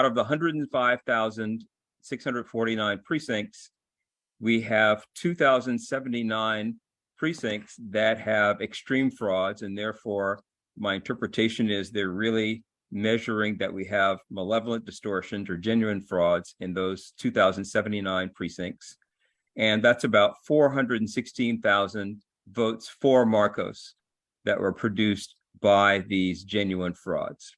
out of the 105,649 precincts, we have 2,079 precincts that have extreme frauds, and therefore my interpretation is they're really measuring that we have malevolent distortions or genuine frauds in those 2,079 precincts. And that's about 416,000 votes for Marcos that were produced by these genuine frauds.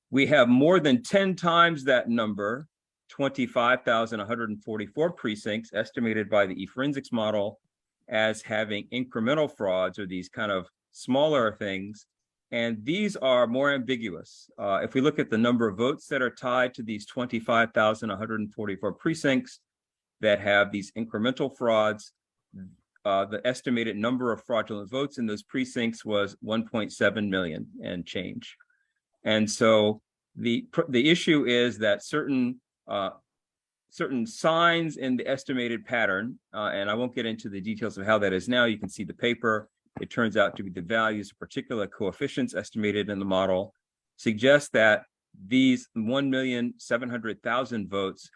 We have more than 10 times that number, 25,144 precincts estimated by the eForensics model as having incremental frauds, or these kind of smaller things. And these are more ambiguous. If we look at the number of votes that are tied to these 25,144 precincts that have these incremental frauds, the estimated number of fraudulent votes in those precincts was 1.7 million and change. And so the issue is that certain signs in the estimated pattern, and I won't get into the details of how that is now. You can see the paper. It turns out to be the values of particular coefficients estimated in the model, suggest that these 1,700,000 votes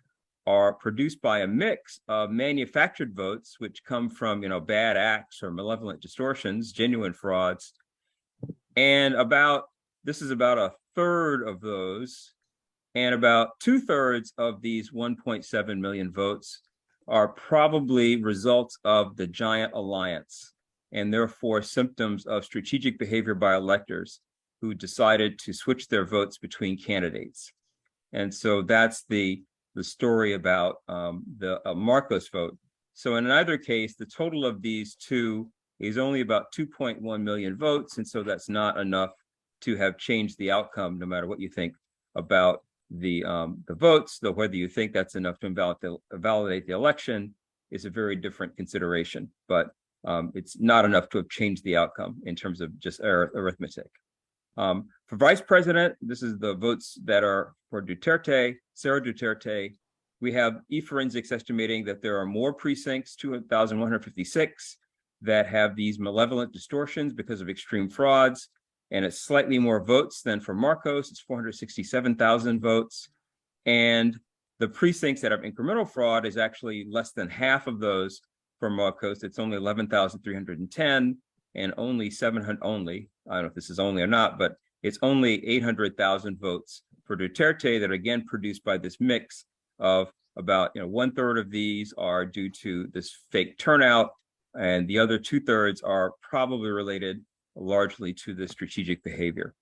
are produced by a mix of manufactured votes, which come from bad acts or malevolent distortions, genuine frauds, and this is about a third of those, and about 2/3 of these 1.7 million votes are probably results of the giant alliance, and therefore symptoms of strategic behavior by electors who decided to switch their votes between candidates. And so that's the story about the Marcos vote. So in either case, the total of these two is only about 2.1 million votes, and so that's not enough to have changed the outcome, no matter what you think about the votes, though whether you think that's enough to invalidate the election is a very different consideration. But it's not enough to have changed the outcome in terms of just arithmetic. For vice president, this is the votes that are for Sarah Duterte. We have eForensics estimating that there are more precincts, 2,156, that have these malevolent distortions because of extreme frauds. And it's slightly more votes than for Marcos. It's 467,000 votes. And the precincts that have incremental fraud is actually less than half of those for Marcos. It's only 11,310, and only 700, I don't know if this is only or not, but it's only 800,000 votes for Duterte that are again produced by this mix of about 1/3 of these are due to this fake turnout, and the other 2/3 are probably related largely to the strategic behavior.